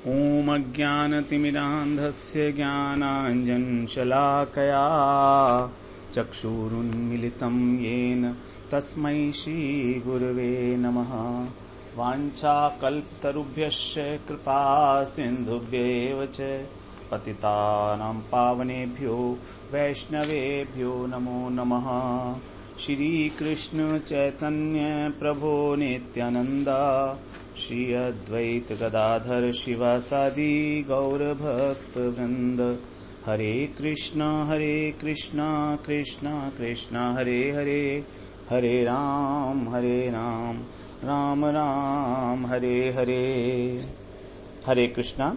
ॐ अज्ञानतिमिरान्धस्य ज्ञानाञ्जनशलाकया चक्षुरुन्मिलितं येन तस्मै श्रीगुरवे नमः। वाञ्छाकल्पतरुभ्यश्च कृपा सिन्धुभ्येव च पतितानां पावनेभ्यो वैष्णवेभ्यो नमो नमः। श्रीकृष्ण चैतन्य प्रभो नित्यानंद श्री अद्वैत गदाधर शिवासादि गौरभक्त वृंद। हरे कृष्णा कृष्णा कृष्णा हरे हरे, हरे राम राम राम हरे हरे। हरे कृष्णा।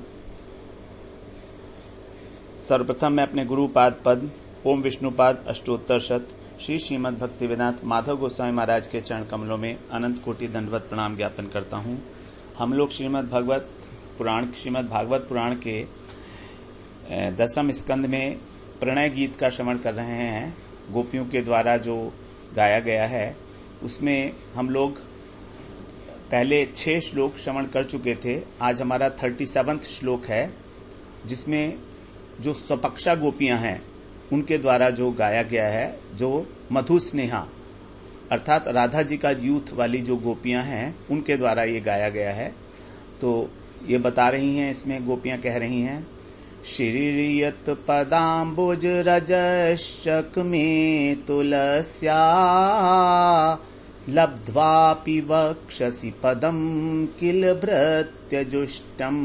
सर्वप्रथम मैं अपने गुरुपाद पद ओम विष्णुपाद अष्टोत्तर शत श्री श्रीमद् भक्तिवेदांत माधव गोस्वामी महाराज के चरण कमलों में अनंत कोटि दंडवत प्रणाम ज्ञापन करता हूँ। हम लोग श्रीमद् भागवत पुराण के 10वें स्कंद में प्रणय गीत का श्रवण कर रहे हैं। गोपियों के द्वारा जो गाया गया है उसमें हम लोग पहले 6 श्लोक श्रवण कर चुके थे। आज हमारा 37वां श्लोक है, जिसमें जो स्वपक्षा गोपियां हैं उनके द्वारा जो गाया गया है, जो मधु स्नेहा अर्थात राधा जी का यूथ वाली जो गोपियां हैं उनके द्वारा ये गाया गया है। तो ये बता रही हैं, इसमें गोपियां कह रही हैं, श्रीयत पदाम्बुज रजशक में तुलस्या लब्ध्वापि वक्षसि पदम किल भृत्यजुष्टम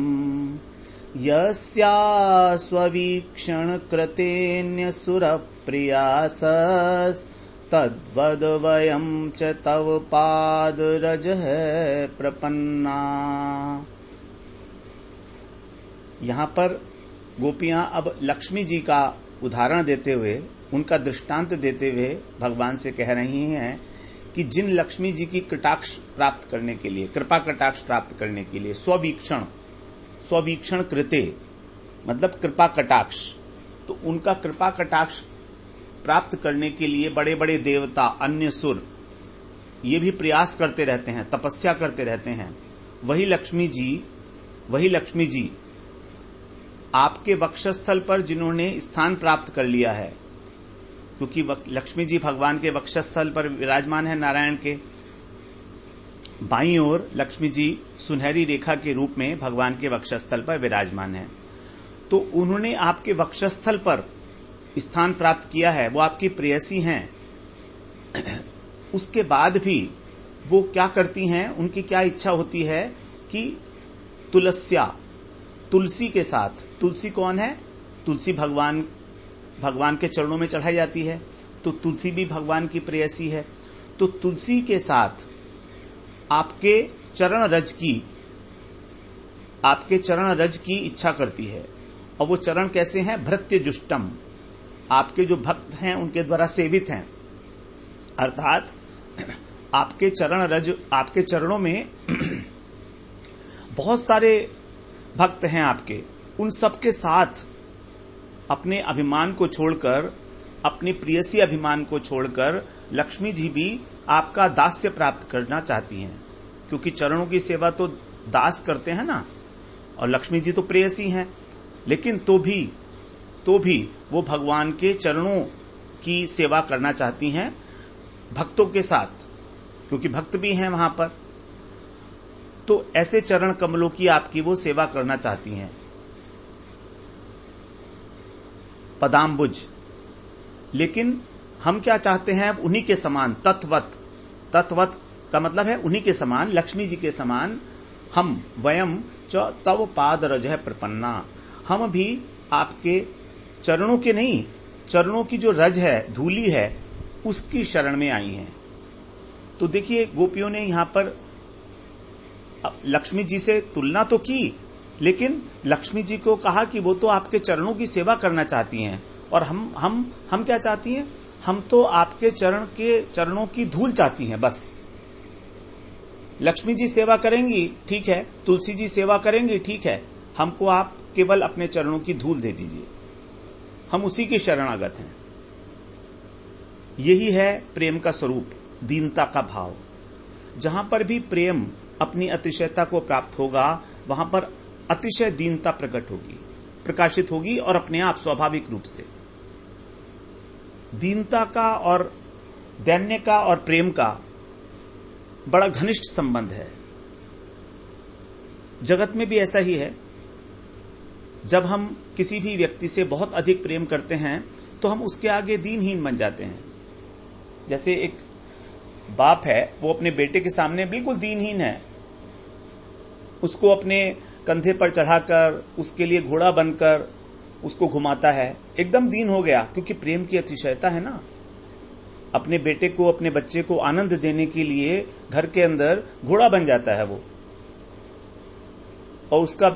यस्या स्ववीक्षण कृतेन्यसुरप्रियासस् तद्वद वयं च तव पादरजः प्रपन्ना। यहाँ पर गोपियां अब लक्ष्मी जी का उदाहरण देते हुए, उनका दृष्टांत देते हुए भगवान से कह रही हैं कि जिन लक्ष्मी जी की कटाक्ष प्राप्त करने के लिए, कृपा कटाक्ष प्राप्त करने के लिए स्ववीक्षण कृते मतलब कृपा कटाक्ष, तो उनका कृपा कटाक्ष प्राप्त करने के लिए बड़े बड़े देवता, अन्य सुर ये भी प्रयास करते रहते हैं, तपस्या करते रहते हैं। वही लक्ष्मी जी आपके वक्षस्थल पर जिन्होंने स्थान प्राप्त कर लिया है, क्योंकि लक्ष्मी जी भगवान के वक्षस्थल पर विराजमान है। नारायण के बाईं ओर लक्ष्मी जी सुनहरी रेखा के रूप में भगवान के वक्षस्थल पर विराजमान है। तो उन्होंने आपके वक्षस्थल पर स्थान प्राप्त किया है, वो आपकी प्रेयसी हैं। उसके बाद भी वो क्या करती हैं, उनकी क्या इच्छा होती है कि तुलसी के साथ, तुलसी कौन है? तुलसी भगवान के चरणों में चढ़ाई जाती है, तो तुलसी भी भगवान की प्रेयसी है। तो तुलसी के साथ आपके चरण रज की इच्छा करती है। और वो चरण कैसे हैं? भृत्यजुष्टम, आपके जो भक्त हैं उनके द्वारा सेवित हैं। अर्थात आपके चरणों में बहुत सारे भक्त हैं आपके, उन सबके साथ अपने अभिमान को छोड़कर, अपनी प्रियसी अभिमान को छोड़कर लक्ष्मी जी भी आपका दास्य प्राप्त करना चाहती हैं, क्योंकि चरणों की सेवा तो दास करते हैं ना, और लक्ष्मी जी तो प्रेयसी हैं। लेकिन तो भी वो भगवान के चरणों की सेवा करना चाहती हैं भक्तों के साथ, क्योंकि भक्त भी हैं वहां पर। तो ऐसे चरण कमलों की आपकी वो सेवा करना चाहती हैं। पदाम्बुज, लेकिन हम क्या चाहते हैं? उन्हीं के समान, तत्वत का मतलब है उन्हीं के समान, लक्ष्मी जी के समान। हम वयम च तव पाद रजः प्रपन्ना, हम भी आपके चरणों के नहीं, चरणों की जो रज है, धूली है, उसकी शरण में आई हैं। तो देखिए, गोपियों ने यहां पर लक्ष्मी जी से तुलना तो की, लेकिन लक्ष्मी जी को कहा कि वो तो आपके चरणों की सेवा करना चाहती हैं, और हम क्या चाहती हैं? हम तो आपके चरणों की धूल चाहती हैं बस। लक्ष्मी जी सेवा करेंगी, ठीक है, तुलसी जी सेवा करेंगी, ठीक है, हमको आप केवल अपने चरणों की धूल दे दीजिए, हम उसी के शरणागत हैं। यही है प्रेम का स्वरूप, दीनता का भाव। जहां पर भी प्रेम अपनी अतिशयता को प्राप्त होगा, वहां पर अतिशय दीनता प्रकट होगी, प्रकाशित होगी और अपने आप स्वाभाविक रूप से दीनता का और दैन्य का और प्रेम का बड़ा घनिष्ठ संबंध है। जगत में भी ऐसा ही है। जब हम किसी भी व्यक्ति से बहुत अधिक प्रेम करते हैं तो हम उसके आगे दीनहीन बन जाते हैं। जैसे एक बाप है, वो अपने बेटे के सामने बिल्कुल दीनहीन है, उसको अपने कंधे पर चढ़ाकर उसके लिए घोड़ा बनकर उसको घुमाता है, एकदम दीन हो गया, क्योंकि प्रेम की अतिशयता है ना। अपने बेटे को, अपने बच्चे को आनंद देने के लिए घर के अंदर घोड़ा बन जाता है वो, और उसका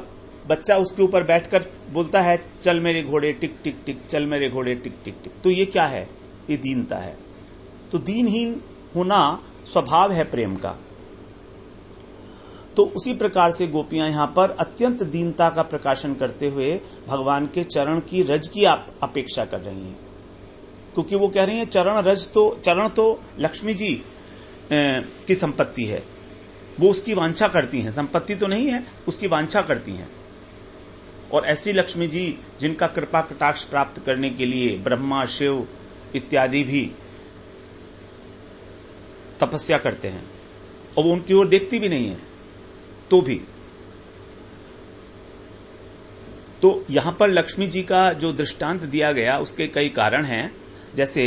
बच्चा उसके ऊपर बैठकर बोलता है, चल मेरे घोड़े टिक टिक टिक, चल मेरे घोड़े टिक टिक टिक। तो ये क्या है? ये दीनता है। तो दीनहीन होना स्वभाव है प्रेम का। तो उसी प्रकार से गोपियां यहां पर अत्यंत दीनता का प्रकाशन करते हुए भगवान के चरण की रज की अपेक्षा कर रही हैं, क्योंकि वो कह रही हैं चरण तो लक्ष्मी जी की संपत्ति है, वो उसकी वांछा करती हैं, संपत्ति तो नहीं है, उसकी वांछा करती हैं। और ऐसी लक्ष्मी जी जिनका कृपा कटाक्ष प्राप्त करने के लिए ब्रह्मा, शिव इत्यादि भी तपस्या करते हैं, और वो उनकी ओर देखती भी नहीं है तो भी। तो यहां पर लक्ष्मी जी का जो दृष्टांत दिया गया उसके कई कारण हैं। जैसे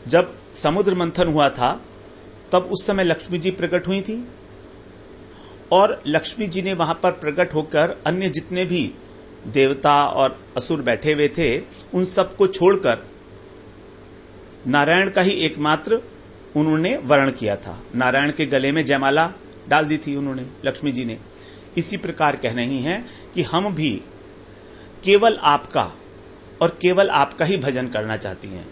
जब समुद्र मंथन हुआ था तब उस समय लक्ष्मी जी प्रकट हुई थी, और लक्ष्मी जी ने वहां पर प्रकट होकर अन्य जितने भी देवता और असुर बैठे हुए थे उन सबको छोड़कर नारायण का ही एकमात्र उन्होंने वर्ण किया था। नारायण के गले में जयमाला डाल दी थी उन्होंने, लक्ष्मी जी ने। इसी प्रकार कह रही हैं कि हम भी केवल आपका और केवल आपका ही भजन करना चाहती हैं।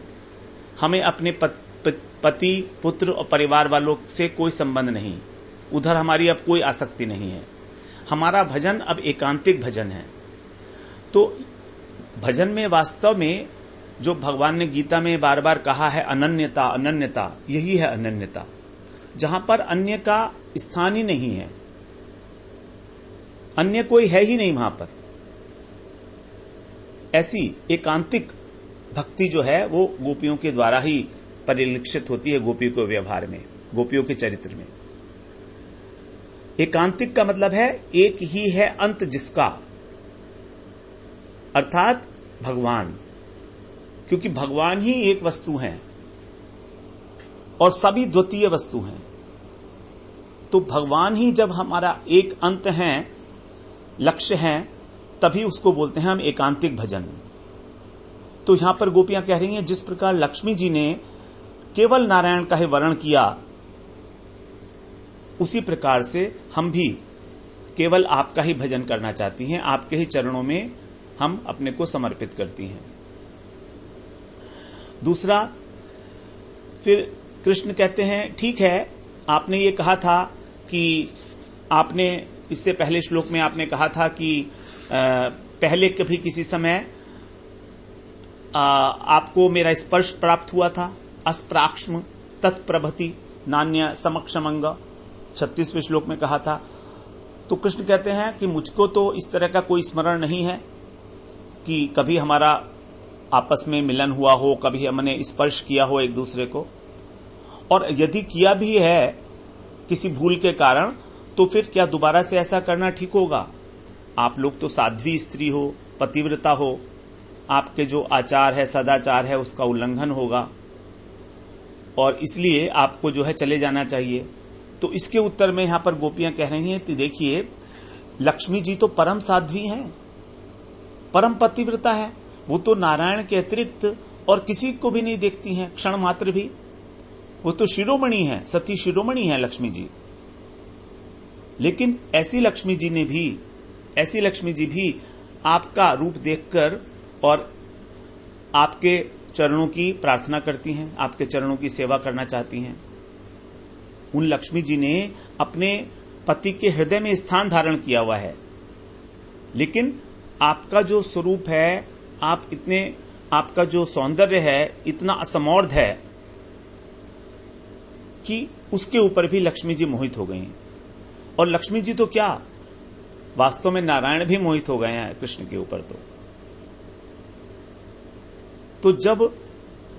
हमें अपने पति, पुत्र और परिवार वालों से कोई संबंध नहीं, उधर हमारी अब कोई आसक्ति नहीं है। हमारा भजन अब एकांतिक भजन है। तो भजन में वास्तव में जो भगवान ने गीता में बार बार कहा है, अनन्यता अनन्यता, यही है अनन्यता, जहां पर अन्य का स्थान ही नहीं है, अन्य कोई है ही नहीं वहां पर। ऐसी एकांतिक भक्ति जो है वो गोपियों के द्वारा ही परिलक्षित होती है, गोपियों के व्यवहार में, गोपियों के चरित्र में। एकांतिक का मतलब है एक ही है अंत जिसका, अर्थात भगवान, क्योंकि भगवान ही एक वस्तु है और सभी द्वितीय वस्तु हैं। तो भगवान ही जब हमारा एक अंत है, लक्ष्य है, तभी उसको बोलते हैं हम एकांतिक भजन। तो यहां पर गोपियां कह रही हैं जिस प्रकार लक्ष्मी जी ने केवल नारायण का ही वर्ण किया, उसी प्रकार से हम भी केवल आपका ही भजन करना चाहती हैं, आपके ही चरणों में हम अपने को समर्पित करती हैं। दूसरा, फिर कृष्ण कहते हैं, ठीक है, आपने ये कहा था कि आपने इससे पहले श्लोक में आपने कहा था कि पहले कभी किसी समय आपको मेरा स्पर्श प्राप्त हुआ था, अस्प्राक्ष्म तत्प्रभति नान्य समक्षमंग, 36वें श्लोक में कहा था। तो कृष्ण कहते हैं कि मुझको तो इस तरह का कोई स्मरण नहीं है कि कभी हमारा आपस में मिलन हुआ हो, कभी हमने स्पर्श किया हो एक दूसरे को, और यदि किया भी है किसी भूल के कारण, तो फिर क्या दोबारा से ऐसा करना ठीक होगा? आप लोग तो साध्वी स्त्री हो, पतिव्रता हो, आपके जो आचार है, सदाचार है, उसका उल्लंघन होगा, और इसलिए आपको जो है चले जाना चाहिए। तो इसके उत्तर में यहां पर गोपियां कह रही हैं कि देखिए, लक्ष्मी जी तो परम साध्वी हैं, परम पतिव्रता है, वो तो नारायण के अतिरिक्त और किसी को भी नहीं देखती हैं क्षण मात्र भी। वो तो शिरोमणि है, सती शिरोमणि है लक्ष्मी जी। लेकिन ऐसी लक्ष्मी जी भी आपका रूप देखकर और आपके चरणों की प्रार्थना करती हैं, आपके चरणों की सेवा करना चाहती हैं। उन लक्ष्मी जी ने अपने पति के हृदय में स्थान धारण किया हुआ है, लेकिन आपका जो स्वरूप है, आपका जो सौंदर्य है, इतना असमौर्ध है कि उसके ऊपर भी लक्ष्मी जी मोहित हो गई। और लक्ष्मी जी तो क्या, वास्तव में नारायण भी मोहित हो गए हैं कृष्ण के ऊपर। तो जब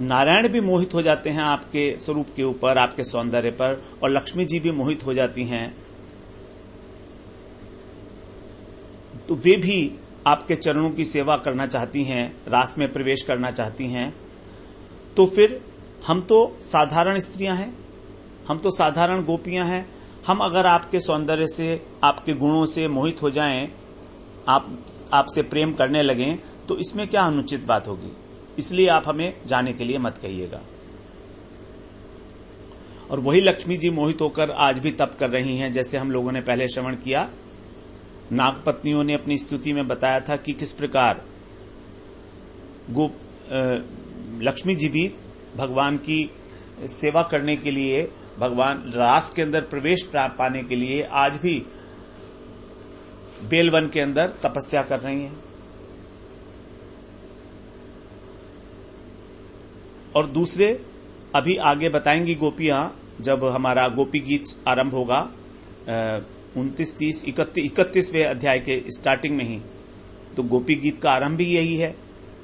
नारायण भी मोहित हो जाते हैं आपके स्वरूप के ऊपर, आपके सौंदर्य पर, और लक्ष्मी जी भी मोहित हो जाती हैं, तो वे भी आपके चरणों की सेवा करना चाहती हैं, रास में प्रवेश करना चाहती हैं। तो फिर हम तो साधारण स्त्रियां हैं, हम तो साधारण गोपियां हैं, हम अगर आपके सौंदर्य से, आपके गुणों से मोहित हो जाएं, आपसे प्रेम करने लगें, तो इसमें क्या अनुचित बात होगी? इसलिए आप हमें जाने के लिए मत कहिएगा। और वही लक्ष्मी जी मोहित होकर आज भी तप कर रही हैं, जैसे हम लोगों ने पहले श्रवण किया। नागपत्नियों ने अपनी स्तुति में बताया था कि किस प्रकार लक्ष्मी जी भी भगवान की सेवा करने के लिए, भगवान रास के अंदर प्रवेश पाने के लिए आज भी बेलवन के अंदर तपस्या कर रही हैं। और दूसरे अभी आगे बताएंगी गोपियां, जब हमारा गोपी गीत आरंभ होगा 29, 30, 31वें अध्याय के स्टार्टिंग में ही, तो गोपी गीत का आरंभ भी यही है।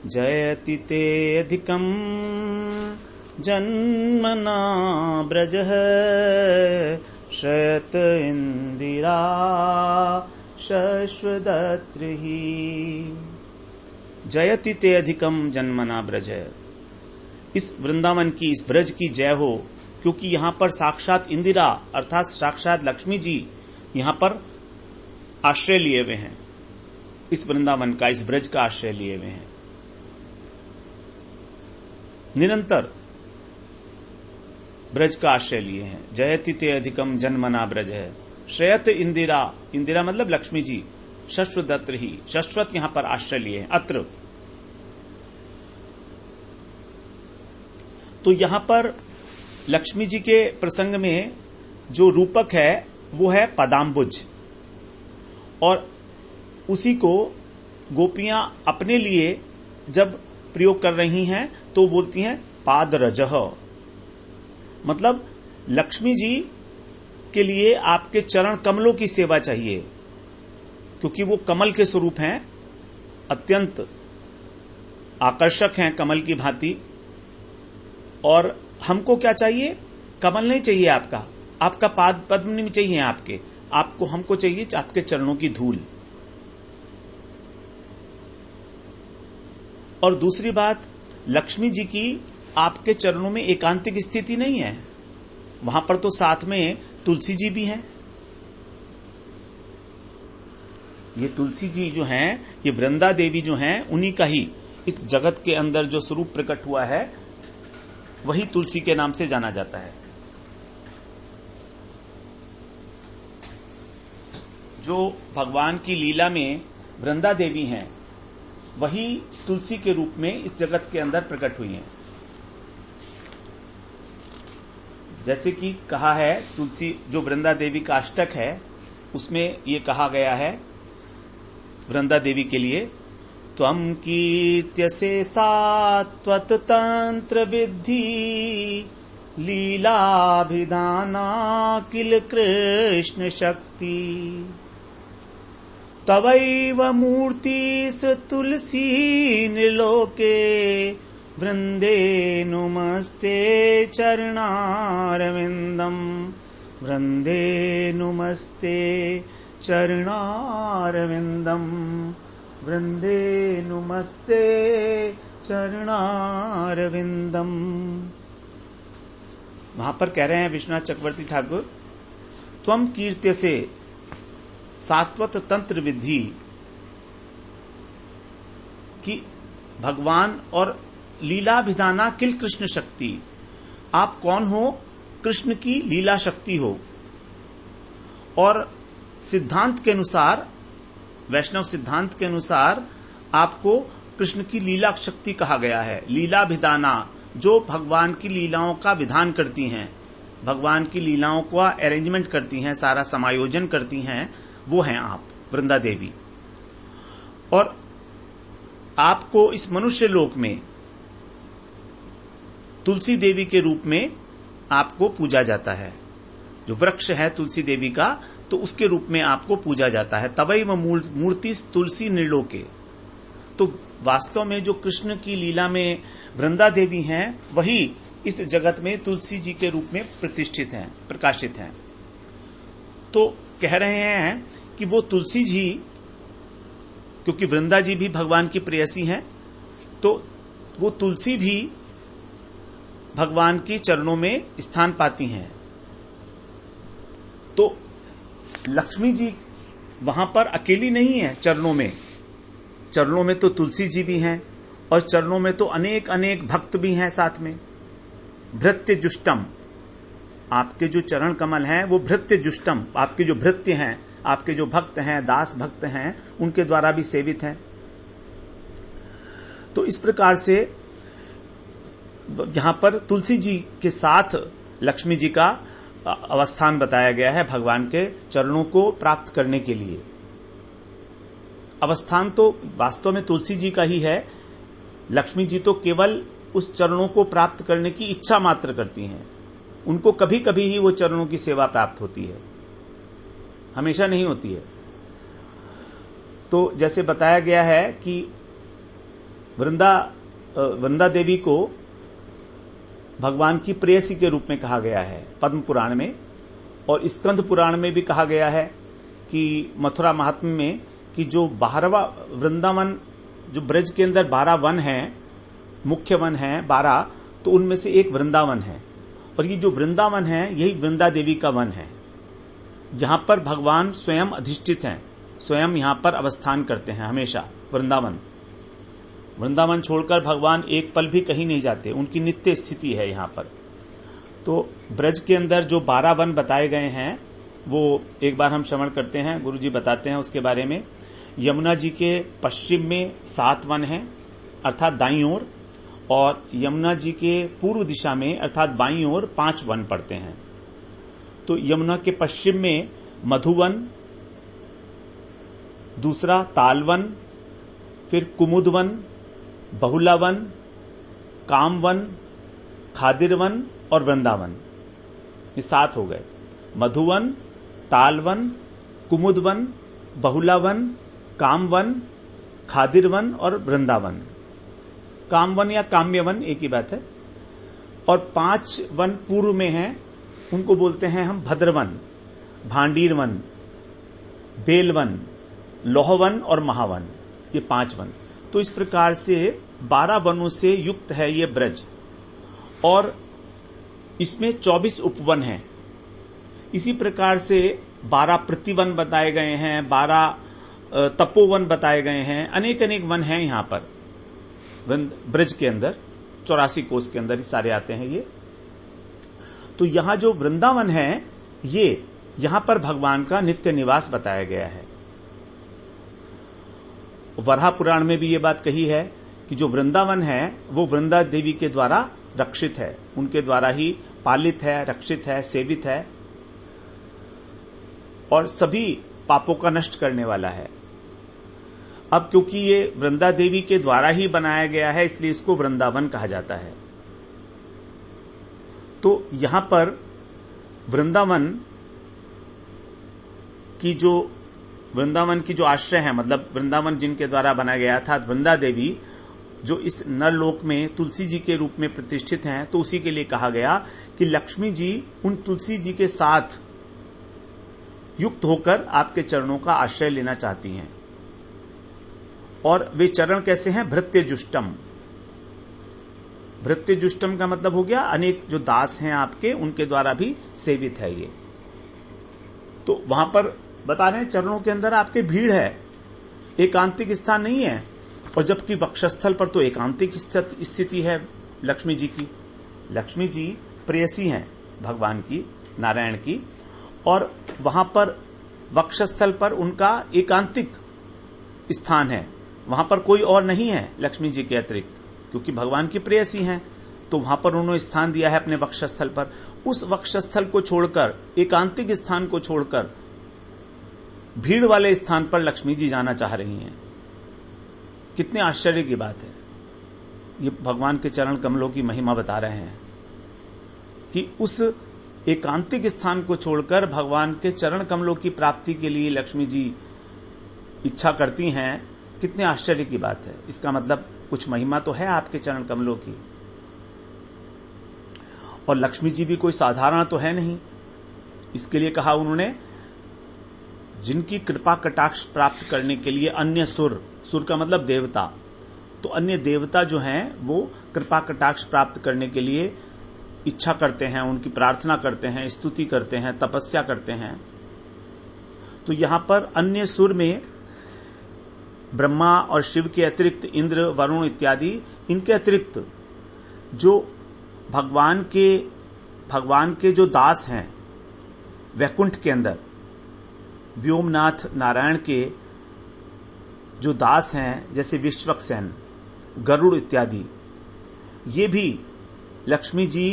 जयति ते अधिकम जन्मना ब्रजः शयत इंदिरा शश्वदत्रिहि। जयति ते अधिकम जन्मना ब्रज। इस वृंदावन की, इस ब्रज की जय हो, क्योंकि यहां पर साक्षात इंदिरा अर्थात साक्षात लक्ष्मी जी यहां पर आश्रय लिए हुए हैं। इस वृंदावन का, इस ब्रज का आश्रय लिए हुए हैं। निरंतर ब्रज का आश्रय लिए हैं। जयति ते अधिकम जन्मना ब्रज है। श्रेयत इंदिरा, इंदिरा मतलब लक्ष्मी जी, शश्वदत्त ही, शश्वत यहां पर आश्रय लिए हैं अत्र। तो यहां पर लक्ष्मी जी के प्रसंग में जो रूपक है वो है पदाम्बुज, और उसी को गोपियां अपने लिए जब प्रयोग कर रही हैं तो बोलती हैं पादरजह। मतलब लक्ष्मी जी के लिए आपके चरण कमलों की सेवा चाहिए, क्योंकि वो कमल के स्वरूप हैं, अत्यंत आकर्षक हैं कमल की भांति। और हमको क्या चाहिए? कमल नहीं चाहिए आपका पाद पद्म नहीं चाहिए हमको चाहिए आपके चरणों की धूल। और दूसरी बात, लक्ष्मी जी की आपके चरणों में एकांतिक स्थिति नहीं है, वहां पर तो साथ में तुलसी जी भी हैं। ये तुलसी जी जो हैं, ये वृंदा देवी जो हैं, उन्हीं का ही इस जगत के अंदर जो स्वरूप प्रकट हुआ है वही तुलसी के नाम से जाना जाता है। जो भगवान की लीला में वृंदा देवी हैं, वही तुलसी के रूप में इस जगत के अंदर प्रकट हुई हैं। जैसे कि कहा है, तुलसी जो वृंदा देवी का अष्टक है उसमें ये कहा गया है वृंदा देवी के लिए, त्वं कीर्त्यसे सात्वत तंत्र विद्धि लीलाभिधाना किल कृष्ण शक्ति। तवैव मूर्तिस तुलसी निर्लोके वृंदे नुमस्ते चरणारविंदम। वृंदे नुमस्ते चरणारविंदम। वृंदे नुमस्ते चरणारविंदम। वहां पर कह रहे हैं विश्वनाथ चक्रवर्ती ठाकुर, त्वम कीर्त्य से सात्वत तंत्र विधि की भगवान और लीलाभिधाना किल कृष्ण शक्ति। आप कौन हो? कृष्ण की लीला शक्ति हो। और सिद्धांत के अनुसार, वैष्णव सिद्धांत के अनुसार आपको कृष्ण की लीला शक्ति कहा गया है। लीलाभिधाना, जो भगवान की लीलाओं का विधान करती हैं, भगवान की लीलाओं का अरेंजमेंट करती हैं, सारा समायोजन करती हैं, वो हैं आप, वृंदा देवी। और आपको इस मनुष्य लोक में तुलसी देवी के रूप में आपको पूजा जाता है। जो वृक्ष है तुलसी देवी का, तो उसके रूप में आपको पूजा जाता है। तवैव मूर्ति तुलसी निर्लोके। तो वास्तव में जो कृष्ण की लीला में वृंदा देवी हैं, वही इस जगत में तुलसी जी के रूप में प्रतिष्ठित हैं, प्रकाशित हैं। तो कह रहे हैं कि वो तुलसी जी, क्योंकि वृंदा जी भी भगवान की प्रेयसी हैं, तो वो तुलसी भी भगवान के चरणों में स्थान पाती हैं। तो लक्ष्मी जी वहां पर अकेली नहीं है चरणों में। चरणों में तो तुलसी जी भी हैं और चरणों में तो अनेक अनेक भक्त भी हैं साथ में। भृत्य जुष्टम, आपके जो चरण कमल हैं वो भृत्य जुष्टम, आपके जो भृत्य हैं, आपके जो भक्त हैं, दास भक्त हैं, उनके द्वारा भी सेवित हैं। तो इस प्रकार से यहां पर तुलसी जी के साथ लक्ष्मी जी का अवस्थान बताया गया है भगवान के चरणों को प्राप्त करने के लिए। अवस्थान तो वास्तव में तुलसी जी का ही है। लक्ष्मी जी तो केवल उस चरणों को प्राप्त करने की इच्छा मात्र करती हैं। उनको कभी कभी ही वो चरणों की सेवा प्राप्त होती है, हमेशा नहीं होती है। तो जैसे बताया गया है कि वृंदा देवी को भगवान की प्रेयसी के रूप में कहा गया है पद्म पुराण में, और स्कंद पुराण में भी कहा गया है कि मथुरा महात्म्य में कि जो 12वां वृंदावन, जो ब्रज के अंदर 12 वन हैं, मुख्य वन हैं 12, तो उनमें से एक वृंदावन है। और ये जो वृंदावन है यही वृंदा देवी का वन है। यहां पर भगवान स्वयं अधिष्ठित हैं, स्वयं यहां पर अवस्थान करते हैं हमेशा। वृंदावन छोड़कर भगवान एक पल भी कहीं नहीं जाते, उनकी नित्य स्थिति है यहां पर। तो ब्रज के अंदर जो 12 वन बताए गए हैं वो एक बार हम श्रवण करते हैं, गुरु जी बताते हैं उसके बारे में। यमुना जी के पश्चिम में 7 वन हैं अर्थात दाईं ओर, और यमुना जी के पूर्व दिशा में अर्थात बाईं ओर 5 वन पड़ते हैं। तो यमुना के पश्चिम में मधुवन, दूसरा तालवन, फिर कुमुदवन, बहुलावन, कामवन, खादिरवन और वृंदावन। ये 7 हो गए। मधुवन, तालवन, कुमुदवन, बहुलावन, कामवन, खादिरवन और वृंदावन। कामवन या काम्यवन एक ही बात है। और 5 वन पूर्व में हैं, उनको बोलते हैं हम भद्रवन, भांडीरवन, बेलवन, लोहवन और महावन, ये 5 वन। तो इस प्रकार से 12 वनों से युक्त है ये ब्रज, और इसमें 24 उपवन हैं। इसी प्रकार से 12 प्रतिवन बताए गए हैं, 12 तपोवन बताए गए हैं, अनेक अनेक वन हैं यहां पर ब्रज के अंदर। 84 कोस के अंदर ही सारे आते हैं ये। तो यहां जो वृंदावन है ये यहां पर भगवान का नित्य निवास बताया गया है। वराह पुराण में भी ये बात कही है कि जो वृंदावन है वो वृंदा देवी के द्वारा रक्षित है, उनके द्वारा ही पालित है, रक्षित है, सेवित है, और सभी पापों का नष्ट करने वाला है। अब क्योंकि ये वृंदा देवी के द्वारा ही बनाया गया है, इसलिए इसको वृंदावन कहा जाता है। तो यहां पर वृंदावन की जो आश्रय है, मतलब वृंदावन जिनके द्वारा बनाया गया था, वृंदा देवी जो इस नरलोक में तुलसी जी के रूप में प्रतिष्ठित हैं, तो उसी के लिए कहा गया कि लक्ष्मी जी उन तुलसी जी के साथ युक्त होकर आपके चरणों का आश्रय लेना चाहती हैं। और वे चरण कैसे हैं? भृत्य जुष्टम। भृत्य जुष्टम का मतलब हो गया अनेक जो दास हैं आपके, उनके द्वारा भी सेवित है ये। तो वहां पर बता रहे हैं चरणों के अंदर आपके भीड़ है, एकांतिक स्थान नहीं है। और जबकि वक्षस्थल पर तो एकांतिक स्थिति है लक्ष्मी जी की। लक्ष्मी जी प्रेयसी हैं भगवान की, नारायण की, और वहां पर वक्षस्थल पर उनका एकांतिक स्थान है, वहां पर कोई और नहीं है लक्ष्मी जी के अतिरिक्त, क्योंकि भगवान की प्रेयसी हैं। तो वहां पर उन्होंने स्थान दिया है अपने वक्षस्थल पर। उस वक्षस्थल को छोड़कर, एकांतिक स्थान को छोड़कर भीड़ वाले स्थान पर लक्ष्मी जी जाना चाह रही हैं। कितने आश्चर्य की बात है। ये भगवान के चरण कमलों की महिमा बता रहे हैं कि उस एकांतिक स्थान को छोड़कर भगवान के चरण कमलों की प्राप्ति के लिए लक्ष्मी जी इच्छा करती हैं, कितने आश्चर्य की बात है। इसका मतलब कुछ महिमा तो है आपके चरण कमलों की। और लक्ष्मी जी भी कोई साधारण तो है नहीं। इसके लिए कहा उन्होंने, जिनकी कृपा कटाक्ष प्राप्त करने के लिए अन्य सुर का मतलब देवता, तो अन्य देवता जो हैं वो कृपा कटाक्ष प्राप्त करने के लिए इच्छा करते हैं, उनकी प्रार्थना करते हैं, स्तुति करते हैं, तपस्या करते हैं। तो यहां पर अन्य सुर में ब्रह्मा और शिव के अतिरिक्त इंद्र, वरुण इत्यादि, इनके अतिरिक्त जो भगवान के जो दास हैं वैकुंठ के अंदर, व्योमनाथ नारायण के जो दास हैं, जैसे विश्वक्सेन, गरुड़ इत्यादि, ये भी लक्ष्मी जी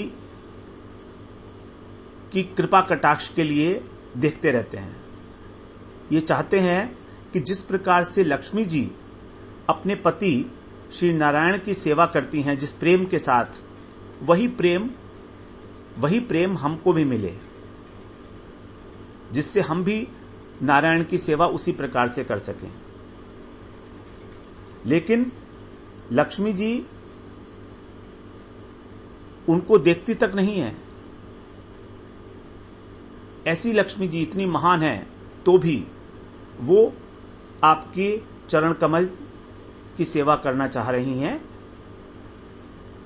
की कृपा कटाक्ष के लिए देखते रहते हैं। ये चाहते हैं कि जिस प्रकार से लक्ष्मी जी अपने पति श्री नारायण की सेवा करती हैं जिस प्रेम के साथ, वही प्रेम हमको भी मिले, जिससे हम भी नारायण की सेवा उसी प्रकार से कर सकें। लेकिन लक्ष्मी जी उनको देखती तक नहीं है। ऐसी लक्ष्मी जी इतनी महान है तो भी वो आपके चरण कमल की सेवा करना चाह रही हैं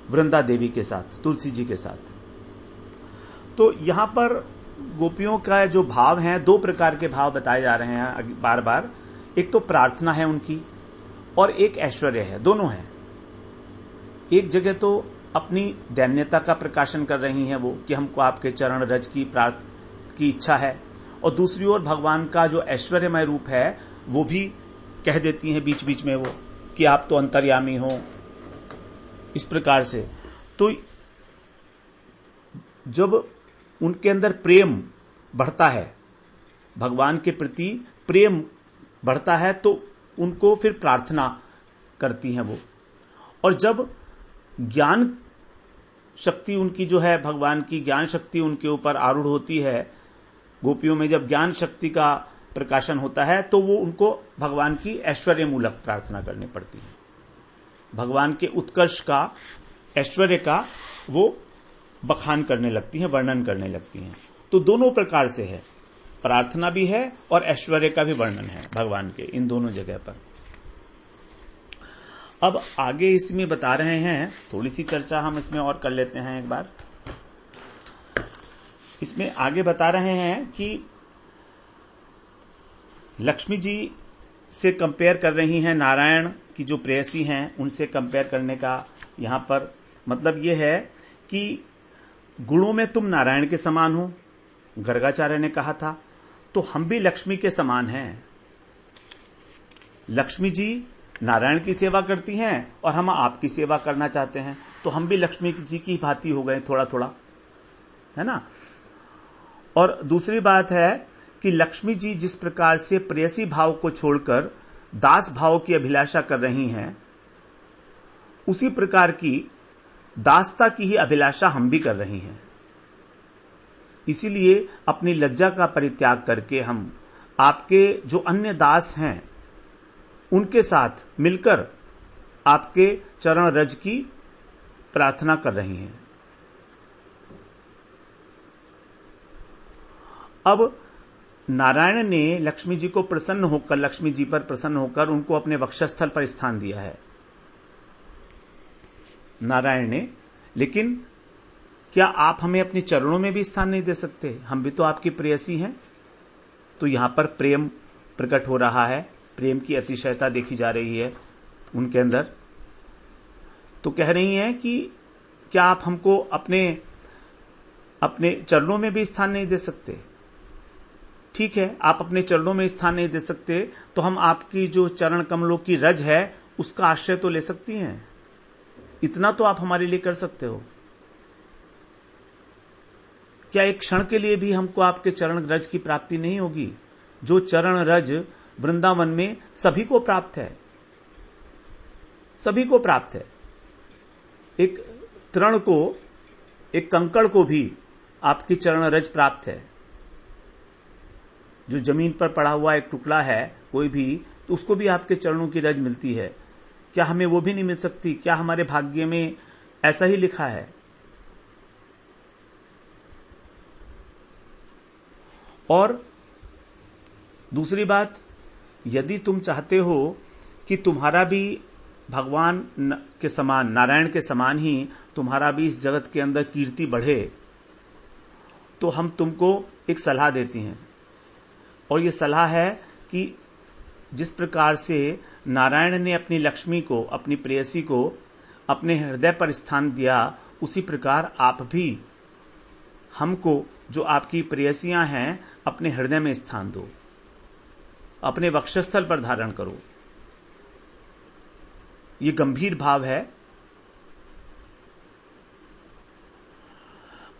वृंदा देवी के साथ, तुलसी जी के साथ। तो यहां पर गोपियों का जो भाव है, दो प्रकार के भाव बताए जा रहे हैं बार बार। एक तो प्रार्थना है उनकी और एक ऐश्वर्य है, दोनों है। एक जगह तो अपनी दैन्यता का प्रकाशन कर रही हैं वो कि हमको आपके चरण रज की इच्छा है, और दूसरी ओर भगवान का जो ऐश्वर्यमय रूप है वो भी कह देती हैं बीच बीच में वो कि आप तो अंतर्यामी हो, इस प्रकार से। तो जब उनके अंदर प्रेम बढ़ता है, भगवान के प्रति प्रेम बढ़ता है, तो उनको फिर प्रार्थना करती हैं वो। और जब ज्ञान शक्ति उनकी जो है, भगवान की ज्ञान शक्ति उनके ऊपर आरूढ़ होती है, गोपियों में जब ज्ञान शक्ति का प्रकाशन होता है, तो वो उनको भगवान की ऐश्वर्य मूलक प्रार्थना करनी पड़ती है। भगवान के उत्कर्ष का, ऐश्वर्य का वो बखान करने लगती हैं, वर्णन करने लगती हैं। तो दोनों प्रकार से है, प्रार्थना भी है और ऐश्वर्य का भी वर्णन है भगवान के इन दोनों जगह पर। अब आगे इसमें बता रहे हैं, थोड़ी सी चर्चा हम इसमें और कर लेते हैं एक बार। इसमें आगे बता रहे हैं कि लक्ष्मी जी से कंपेयर कर रही हैं, नारायण की जो प्रेयसी हैं उनसे कंपेयर करने का यहां पर मतलब यह है कि गुणों में तुम नारायण के समान हो, गर्गाचार्य ने कहा था, तो हम भी लक्ष्मी के समान हैं। लक्ष्मी जी नारायण की सेवा करती हैं और हम आपकी सेवा करना चाहते हैं, तो हम भी लक्ष्मी जी की भांति हो गए थोड़ा थोड़ा, है ना। और दूसरी बात है कि लक्ष्मी जी जिस प्रकार से प्रेयसी भाव को छोड़कर दास भाव की अभिलाषा कर रही हैं, उसी प्रकार की दासता की ही अभिलाषा हम भी कर रही हैं। इसीलिए अपनी लज्जा का परित्याग करके हम आपके जो अन्य दास हैं उनके साथ मिलकर आपके चरण रज की प्रार्थना कर रही हैं। अब नारायण ने लक्ष्मी जी को प्रसन्न होकर, लक्ष्मी जी पर प्रसन्न होकर उनको अपने वक्षस्थल पर स्थान दिया है नारायण ने। लेकिन क्या आप हमें अपने चरणों में भी स्थान नहीं दे सकते? हम भी तो आपकी प्रेयसी हैं। तो यहां पर प्रेम प्रकट हो रहा है, प्रेम की अतिशयता देखी जा रही है उनके अंदर। तो कह रही हैं कि क्या आप हमको अपने चरणों में भी स्थान नहीं दे सकते? ठीक है, आप अपने चरणों में स्थान नहीं दे सकते, तो हम आपकी जो चरण कमलों की रज है उसका आश्रय तो ले सकती हैं। इतना तो आप हमारे लिए कर सकते हो। क्या एक क्षण के लिए भी हमको आपके चरण रज की प्राप्ति नहीं होगी? जो चरण रज वृंदावन में सभी को प्राप्त है, सभी को प्राप्त है। एक तृण को, एक कंकड़ को भी आपकी चरण रज प्राप्त है। जो जमीन पर पड़ा हुआ एक टुकड़ा है कोई भी, तो उसको भी आपके चरणों की रज मिलती है। क्या हमें वो भी नहीं मिल सकती? क्या हमारे भाग्य में ऐसा ही लिखा है? और दूसरी बात, यदि तुम चाहते हो कि तुम्हारा भी भगवान के समान, नारायण के समान ही तुम्हारा भी इस जगत के अंदर कीर्ति बढ़े, तो हम तुमको एक सलाह देती हैं। और ये सलाह है कि जिस प्रकार से नारायण ने अपनी लक्ष्मी को, अपनी प्रेयसी को अपने हृदय पर स्थान दिया, उसी प्रकार आप भी हमको, जो आपकी प्रेयसियां हैं, अपने हृदय में स्थान दो, अपने वक्षस्थल पर धारण करो। ये गंभीर भाव है।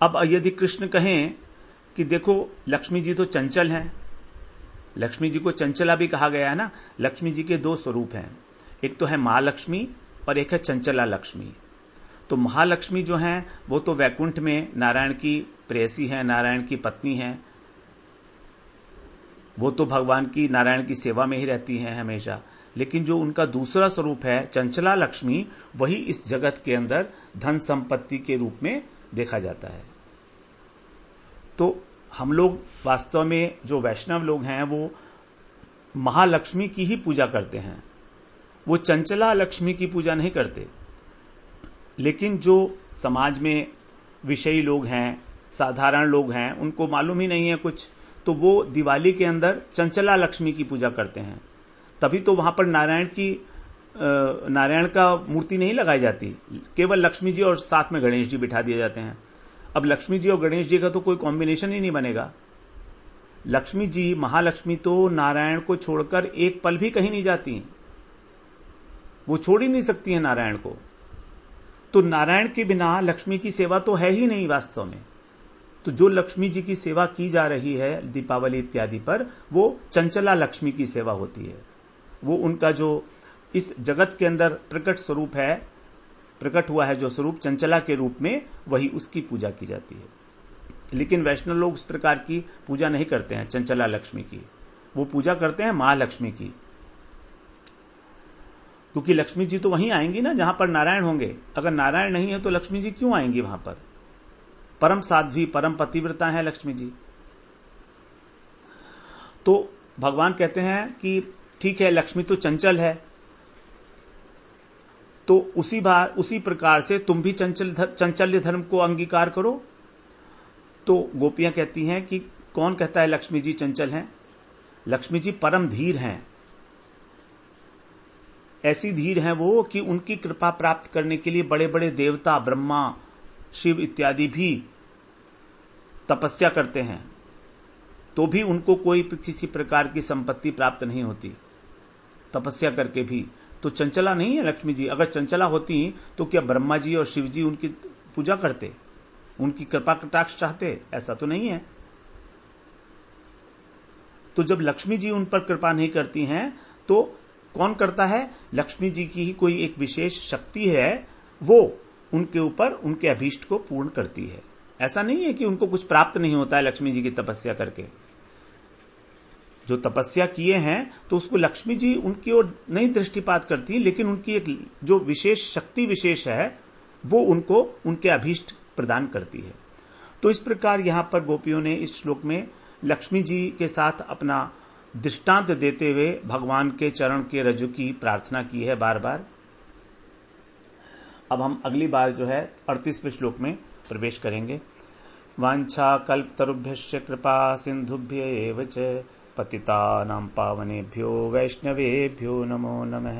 अब यदि कृष्ण कहें कि देखो लक्ष्मी जी तो चंचल हैं, लक्ष्मी जी को चंचला भी कहा गया है ना। लक्ष्मी जी के दो स्वरूप हैं, एक तो है महालक्ष्मी और एक है चंचला लक्ष्मी। तो महालक्ष्मी जो हैं वो तो वैकुंठ में नारायण की प्रेयसी हैं, नारायण की पत्नी हैं, वो तो भगवान की, नारायण की सेवा में ही रहती हैं हमेशा। लेकिन जो उनका दूसरा स्वरूप है चंचला लक्ष्मी, वही इस जगत के अंदर धन संपत्ति के रूप में देखा जाता है। तो हम लोग वास्तव में जो वैष्णव लोग हैं वो महालक्ष्मी की ही पूजा करते हैं, वो चंचला लक्ष्मी की पूजा नहीं करते। लेकिन जो समाज में विषयी लोग हैं, साधारण लोग हैं, उनको मालूम ही नहीं है कुछ, तो वो दिवाली के अंदर चंचला लक्ष्मी की पूजा करते हैं। तभी तो वहां पर नारायण का मूर्ति नहीं लगाई जाती, केवल लक्ष्मी जी और साथ में गणेश जी बिठा दिए जाते हैं। अब लक्ष्मी जी और गणेश जी का तो कोई कॉम्बिनेशन ही नहीं बनेगा। लक्ष्मी जी, महालक्ष्मी तो नारायण को छोड़कर एक पल भी कहीं नहीं जाती, वो छोड़ ही नहीं सकती है नारायण को। तो नारायण के बिना लक्ष्मी की सेवा तो है ही नहीं वास्तव में। तो जो लक्ष्मी जी की सेवा की जा रही है दीपावली इत्यादि पर, वो चंचला लक्ष्मी की सेवा होती है। वो उनका जो इस जगत के अंदर प्रकट स्वरूप है, प्रकट हुआ है जो स्वरूप चंचला के रूप में, वही उसकी पूजा की जाती है। लेकिन वैष्णव लोग उस प्रकार की पूजा नहीं करते हैं चंचला लक्ष्मी की, वो पूजा करते हैं महालक्ष्मी की। क्योंकि लक्ष्मी जी तो वहीं आएंगी ना जहां पर नारायण होंगे। अगर नारायण नहीं है तो लक्ष्मी जी क्यों आएंगी वहां पर? परम साध्वी, परम पतिव्रता है लक्ष्मी जी। तो भगवान कहते हैं कि ठीक है, लक्ष्मी तो चंचल है, तो उसी प्रकार से तुम भी चंचल्य धर्म को अंगीकार करो। तो गोपियां कहती हैं कि कौन कहता है लक्ष्मी जी चंचल हैं? लक्ष्मी जी परम धीर हैं। ऐसी धीर हैं वो कि उनकी कृपा प्राप्त करने के लिए बड़े बड़े देवता, ब्रह्मा, शिव इत्यादि भी तपस्या करते हैं, तो भी उनको कोई किसी प्रकार की संपत्ति प्राप्त नहीं होती तपस्या करके भी। तो चंचला नहीं है लक्ष्मी जी। अगर चंचला होती तो क्या ब्रह्मा जी और शिव जी उनकी पूजा करते, उनकी कृपा कटाक्ष चाहते? ऐसा तो नहीं है। तो जब लक्ष्मी जी उन पर कृपा नहीं करती हैं तो कौन करता है? लक्ष्मी जी की ही कोई एक विशेष शक्ति है, वो उनके ऊपर उनके अभीष्ट को पूर्ण करती है। ऐसा नहीं है कि उनको कुछ प्राप्त नहीं होता है लक्ष्मी जी की तपस्या करके। जो तपस्या किए हैं तो उसको लक्ष्मी जी उनकी ओर नहीं दृष्टिपात करती, लेकिन उनकी एक जो विशेष शक्ति विशेष है वो उनको उनके अभीष्ट प्रदान करती है। तो इस प्रकार यहां पर गोपियों ने इस श्लोक में लक्ष्मी जी के साथ अपना दृष्टांत देते हुए भगवान के चरण के रजु की प्रार्थना की है बार बार। अब हम अगली बार जो है 38वें श्लोक में प्रवेश करेंगे। वांछा कल्पतरुभ्यश्च कृपा सिंधुभ्येव च पतितानां पावनेभ्यो वैष्णवेभ्यो नमो नमः।